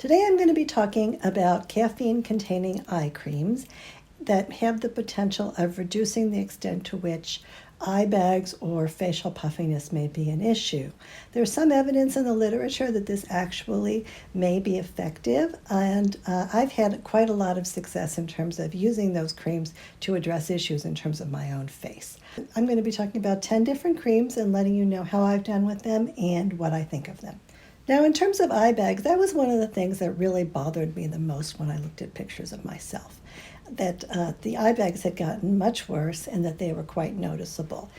Today I'm going to be talking about caffeine-containing eye creams that have the potential of reducing the extent to which eye bags or facial puffiness may be an issue. There's some evidence in the literature that this actually may be effective, and I've had quite a lot of success in terms of using those creams to address issues in terms of my own face. I'm going to be talking about 10 different creams and letting you know how I've done with them and what I think of them. Now, in terms of eye bags, that was one of the things that really bothered me the most when I looked at pictures of myself, that the eye bags had gotten much worse and that they were quite noticeable.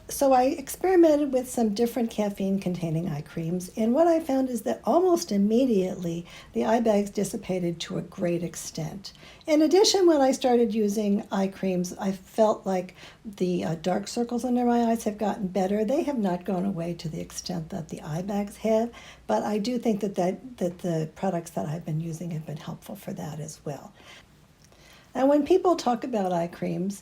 So I experimented with some different caffeine-containing eye creams, and what I found is that almost immediately the eye bags dissipated to a great extent. In addition, when I started using eye creams, I felt like the dark circles under my eyes have gotten better. They have not gone away to the extent that the eye bags have, but I do think that the products that I've been using have been helpful for that as well. Now, when people talk about eye creams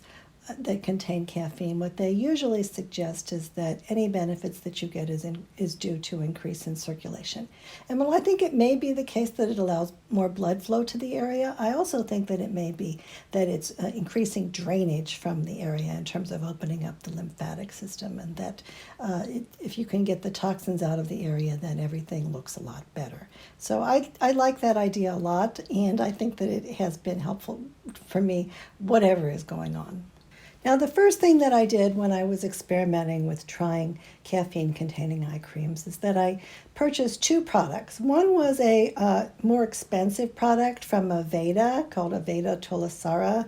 that contain caffeine, what they usually suggest is that any benefits that you get is due to increase in circulation. And while I think it may be the case that it allows more blood flow to the area, I also think that it may be that it's increasing drainage from the area in terms of opening up the lymphatic system, and that if you can get the toxins out of the area, then everything looks a lot better. So I like that idea a lot, and I think that it has been helpful for me, whatever is going on. Now, the first thing that I did when I was experimenting with trying caffeine-containing eye creams is that I purchased two products. One was a more expensive product from Aveda called Aveda Tulasara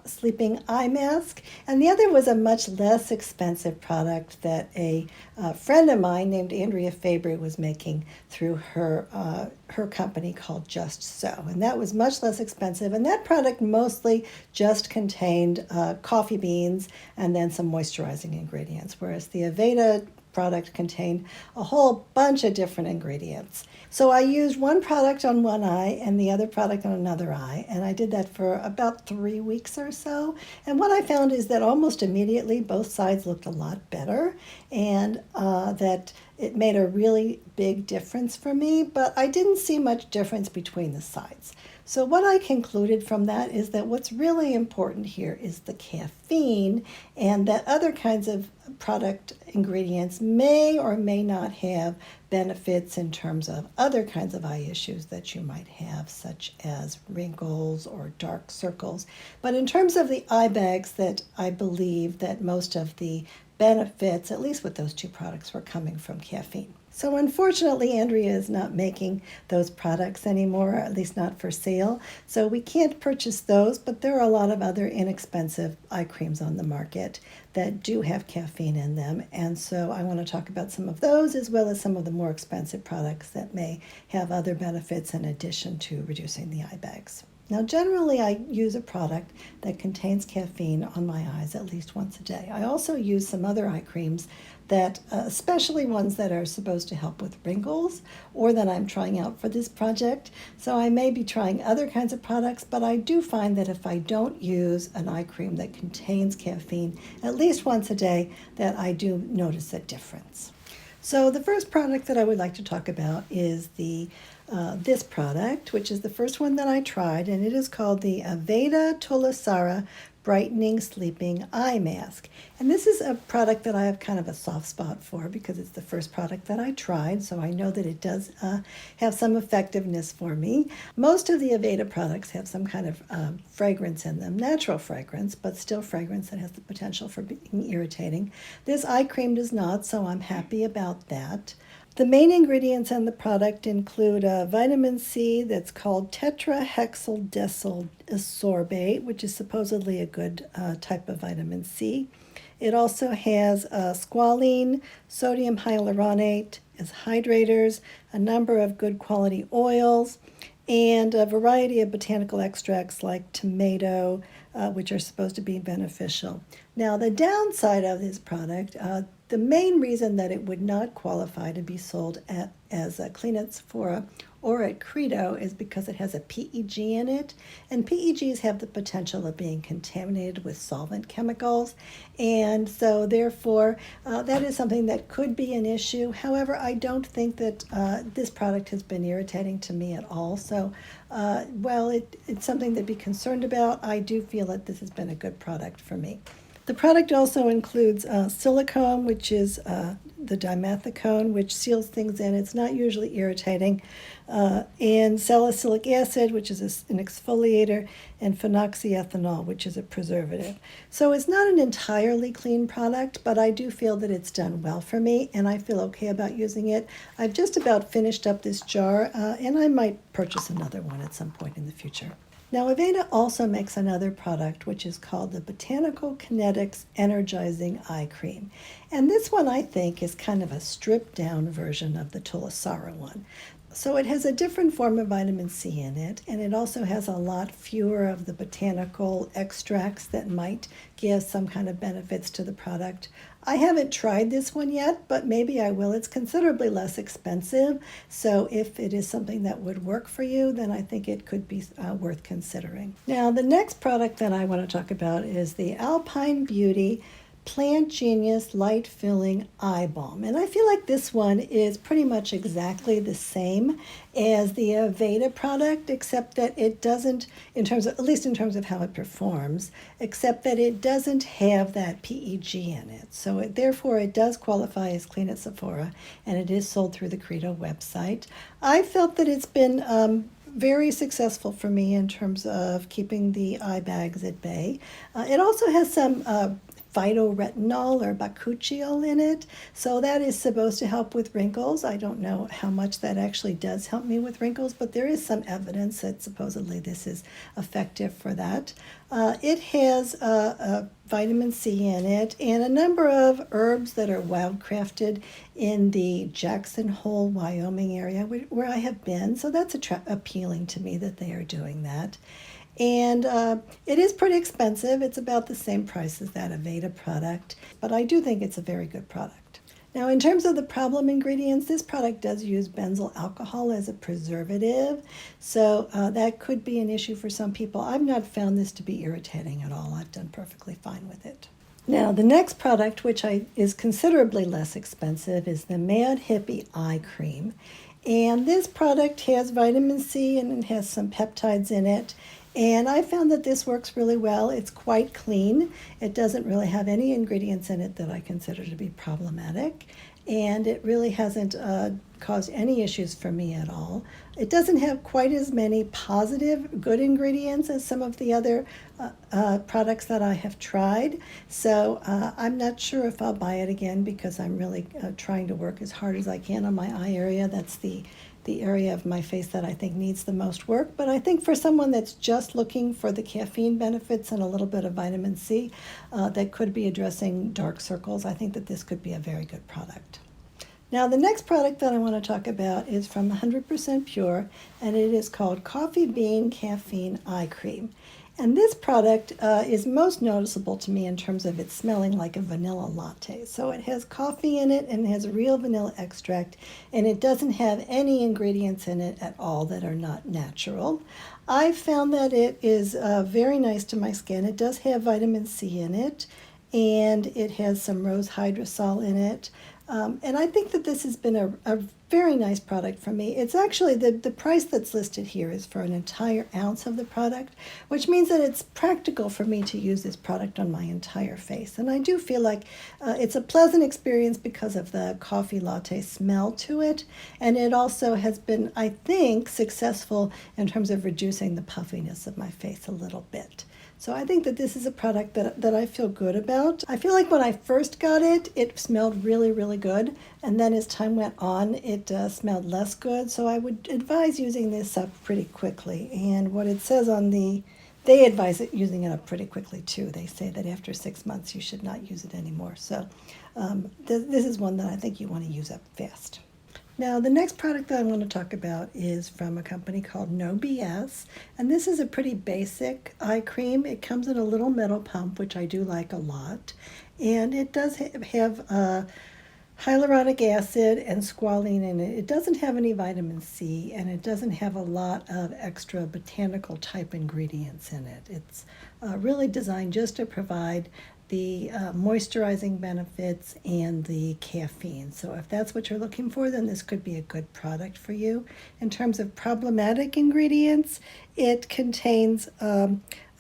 Sleeping Eye Mask, and the other was a much less expensive product that a friend of mine named Andrea Fabry was making through her company called Just So, and that was much less expensive, and that product mostly just contained coffee beans and then some moisturizing ingredients, whereas the Aveda product contained a whole bunch of different ingredients. So I used one product on one eye and the other product on another eye, and I did that for about 3 weeks or so. And what I found is that almost immediately both sides looked a lot better, and that it made a really big difference for me, but I didn't see much difference between the sides. So what I concluded from that is that what's really important here is the caffeine, and that other kinds of product ingredients may or may not have benefits in terms of other kinds of eye issues that you might have, such as wrinkles or dark circles. But in terms of the eye bags, that I believe that most of the benefits, at least with those two products, were coming from caffeine. So unfortunately, Andrea is not making those products anymore, at least not for sale. So we can't purchase those, but there are a lot of other inexpensive eye creams on the market that do have caffeine in them. And so I want to talk about some of those, as well as some of the more expensive products that may have other benefits in addition to reducing the eye bags. Now, generally, I use a product that contains caffeine on my eyes at least once a day. I also use some other eye creams that, especially ones that are supposed to help with wrinkles or that I'm trying out for this project. So I may be trying other kinds of products, but I do find that if I don't use an eye cream that contains caffeine at least once a day, that I do notice a difference. So the first product that I would like to talk about is this product, which is the first one that I tried, and it is called the Aveda Tulasara Brightening Sleeping Eye Mask. And this is a product that I have kind of a soft spot for because it's the first product that I tried, so I know that it does have some effectiveness for me. Most of the Aveda products have some kind of fragrance in them, natural fragrance, but still fragrance that has the potential for being irritating. This eye cream does not, so I'm happy about that. The main ingredients in the product include vitamin C that's called tetrahexyldecyl ascorbate, which is supposedly a good type of vitamin C. It also has squalene, sodium hyaluronate as hydrators, a number of good quality oils, and a variety of botanical extracts like tomato, which are supposed to be beneficial. Now, the downside of this product, The main reason that it would not qualify to be sold as a clean at Sephora or at Credo is because it has a PEG in it, and PEGs have the potential of being contaminated with solvent chemicals, and so therefore that is something that could be an issue. However, I don't think that this product has been irritating to me at all, so while it's something to be concerned about, I do feel that this has been a good product for me. The product also includes silicone, which is the dimethicone, which seals things in. It's not usually irritating. And salicylic acid, which is an exfoliator, and phenoxyethanol, which is a preservative. So it's not an entirely clean product, but I do feel that it's done well for me, and I feel okay about using it. I've just about finished up this jar, and I might purchase another one at some point in the future. Now, Aveda also makes another product which is called the Botanical Kinetics Energizing Eye Cream. And this one, I think, is kind of a stripped-down version of the Tulasara one. So it has a different form of vitamin C in it, and it also has a lot fewer of the botanical extracts that might give some kind of benefits to the product. I haven't tried this one yet, but maybe I will. It's considerably less expensive, so if it is something that would work for you, then I think it could be worth considering. Now, the next product that I want to talk about is the Alpyn Beauty PlantGenius Light Filling Eye Balm. And I feel like this one is pretty much exactly the same as the Aveda product, except that it doesn't, at least in terms of how it performs, except that it doesn't have that PEG in it. So therefore it does qualify as clean at Sephora, and it is sold through the Credo website. I felt that it's been very successful for me in terms of keeping the eye bags at bay. It also has some phytoretinol or bakuchiol in it, so that is supposed to help with wrinkles. I don't know how much that actually does help me with wrinkles, but there is some evidence that supposedly this is effective for that. It has vitamin C in it and a number of herbs that are wildcrafted in the Jackson Hole, Wyoming area where I have been, so that's appealing to me that they are doing that. And it is pretty expensive. It's about the same price as that Aveda product, but I do think it's a very good product. Now, in terms of the problem ingredients, this product does use benzyl alcohol as a preservative, so that could be an issue for some people. I've not found this to be irritating at all. I've done perfectly fine with it. Now, the next product, which is considerably less expensive, is the Mad Hippie Eye Cream. And this product has vitamin C and it has some peptides in it. And I found that this works really well. It's quite clean. It doesn't really have any ingredients in it that I consider to be problematic. And it really hasn't caused any issues for me at all. It doesn't have quite as many positive, good ingredients as some of the other products that I have tried. So I'm not sure if I'll buy it again because I'm really trying to work as hard as I can on my eye area. That's the area of my face that I think needs the most work. But I think for someone that's just looking for the caffeine benefits and a little bit of vitamin C that could be addressing dark circles, I think that this could be a very good product. Now, the next product that I want to talk about is from 100% Pure, and it is called Coffee Bean Caffeine Eye Cream. And this product is most noticeable to me in terms of it smelling like a vanilla latte. So it has coffee in it and it has a real vanilla extract, and it doesn't have any ingredients in it at all that are not natural. I found that it is very nice to my skin. It does have vitamin C in it, and it has some rose hydrosol in it. And I think that this has been a very nice product for me. It's actually, the price that's listed here is for an entire ounce of the product, which means that it's practical for me to use this product on my entire face. And I do feel like it's a pleasant experience because of the coffee latte smell to it. And it also has been, I think, successful in terms of reducing the puffiness of my face a little bit. So I think that this is a product that I feel good about. I feel like when I first got it, it smelled really, really good. And then as time went on, it smelled less good. So I would advise using this up pretty quickly. And what it says on they advise it using it up pretty quickly too. They say that after 6 months, you should not use it anymore. So this is one that I think you want to use up fast. Now, the next product that I want to talk about is from a company called No BS, and this is a pretty basic eye cream. It comes in a little metal pump, which I do like a lot, And it does have hyaluronic acid and squalene in it. It doesn't have any vitamin C, and it doesn't have a lot of extra botanical type ingredients in it. It's really designed just to provide the moisturizing benefits and the caffeine. So if that's what you're looking for, then this could be a good product for you. In terms of problematic ingredients, it contains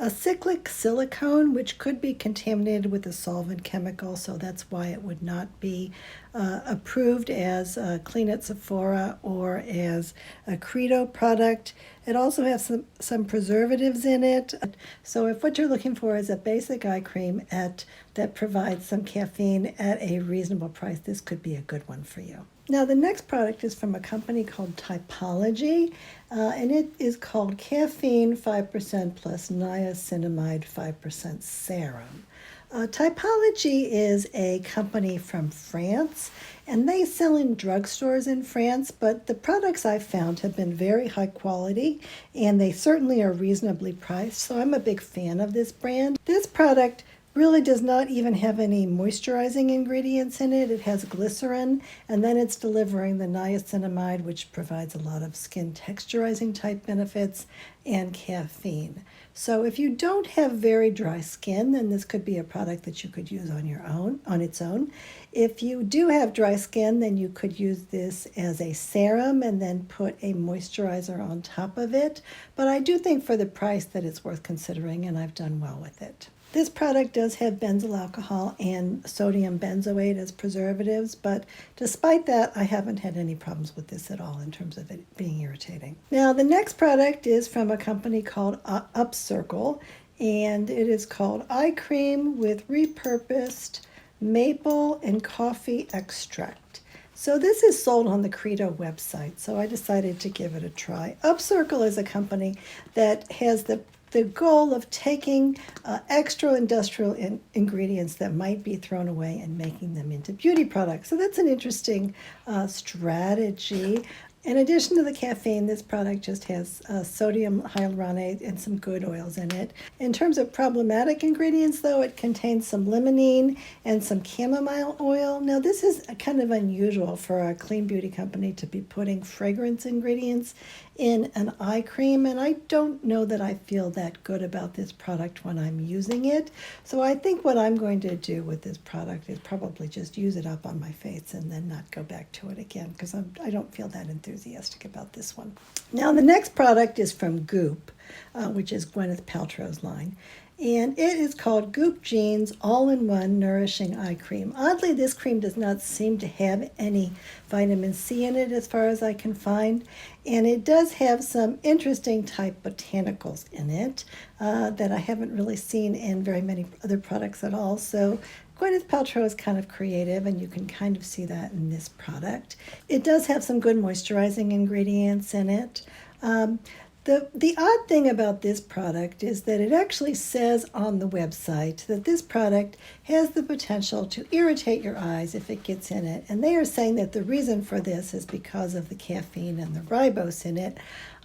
a cyclic silicone, which could be contaminated with a solvent chemical, so that's why it would not be approved as Clean at Sephora or as a Credo product. It also has some preservatives in it. So if what you're looking for is a basic eye cream that provides some caffeine at a reasonable price, this could be a good one for you. Now, the next product is from a company called Typology, and it is called Caffeine 5% plus Niacinamide 5% Serum. Typology is a company from France, and they sell in drugstores in France, but the products I've found have been very high quality, and they certainly are reasonably priced, so I'm a big fan of this brand. This product really does not even have any moisturizing ingredients in it. It has glycerin, and then it's delivering the niacinamide, which provides a lot of skin texturizing type benefits, and caffeine. So if you don't have very dry skin, then this could be a product that you could use on its own. If you do have dry skin, then you could use this as a serum and then put a moisturizer on top of it. But I do think for the price that it's worth considering, and I've done well with it. This product does have benzyl alcohol and sodium benzoate as preservatives, but despite that, I haven't had any problems with this at all in terms of it being irritating. Now, the next product is from a company called UpCircle, and it is called Eye Cream with repurposed maple and coffee extract. So this is sold on the Credo website, so I decided to give it a try. UpCircle is a company that has the goal of taking extra industrial ingredients that might be thrown away and making them into beauty products. So that's an interesting strategy. In addition to the caffeine, this product just has sodium hyaluronate and some good oils in it. In terms of problematic ingredients, though, it contains some limonene and some chamomile oil. Now, this is kind of unusual for a clean beauty company to be putting fragrance ingredients in an eye cream, and I don't know that I feel that good about this product when I'm using it. So I think what I'm going to do with this product is probably just use it up on my face and then not go back to it again, because I don't feel that enthusiastic about this one. Now, the next product is from Goop, which is Gwyneth Paltrow's line. And it is called Goopgenes All-in-One Nourishing Eye Cream. Oddly, this cream does not seem to have any vitamin C in it as far as I can find. And it does have some interesting type botanicals in it that I haven't really seen in very many other products at all. So Gwyneth Paltrow is kind of creative, and you can kind of see that in this product. It does have some good moisturizing ingredients in it. The odd thing about this product is that it actually says on the website that this product has the potential to irritate your eyes if it gets in it. And they are saying that the reason for this is because of the caffeine and the ribose in it.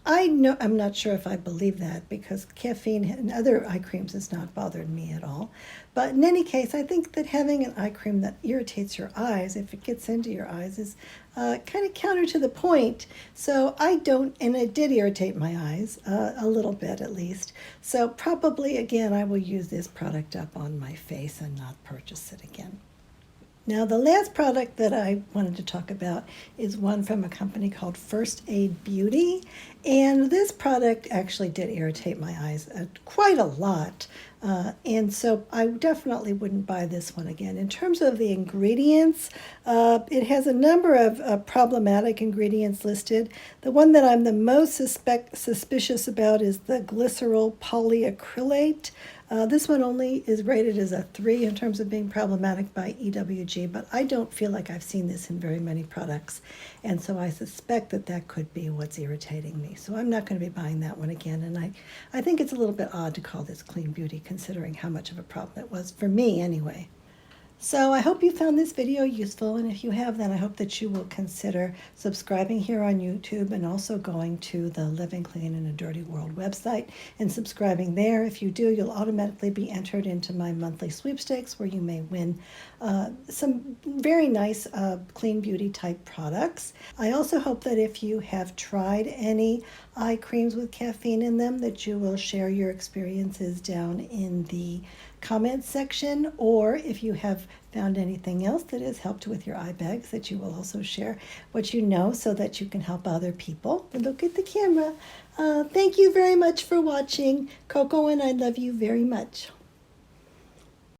I'm not sure if I believe that, because caffeine in other eye creams has not bothered me at all. But in any case, I think that having an eye cream that irritates your eyes, if it gets into your eyes, is kind of counter to the point. So I don't, and it did irritate my eyes a little bit at least. So probably, again, I will use this product up on my face and not purchase it again. Now, the last product that I wanted to talk about is one from a company called First Aid Beauty. And this product actually did irritate my eyes quite a lot. And so I definitely wouldn't buy this one again. In terms of the ingredients, it has a number of problematic ingredients listed. The one that I'm the most suspicious about is the glycerol polyacrylate. This one only is rated as a 3 in terms of being problematic by EWG, but I don't feel like I've seen this in very many products, and so I suspect that that could be what's irritating me. So I'm not going to be buying that one again, and I think it's a little bit odd to call this clean beauty considering how much of a problem it was, for me anyway. So I hope you found this video useful, and if you have, then I hope that you will consider subscribing here on YouTube and also going to the Living Clean in a Dirty World website and subscribing there. If you do, you'll automatically be entered into my monthly sweepstakes where you may win some very nice clean beauty type products. I also hope that if you have tried any eye creams with caffeine in them, that you will share your experiences down in the comments section, or if you have found anything else that has helped with your eye bags, that you will also share what you know so that you can help other people. Look at the camera. Thank you very much for watching. Coco and I love you very much.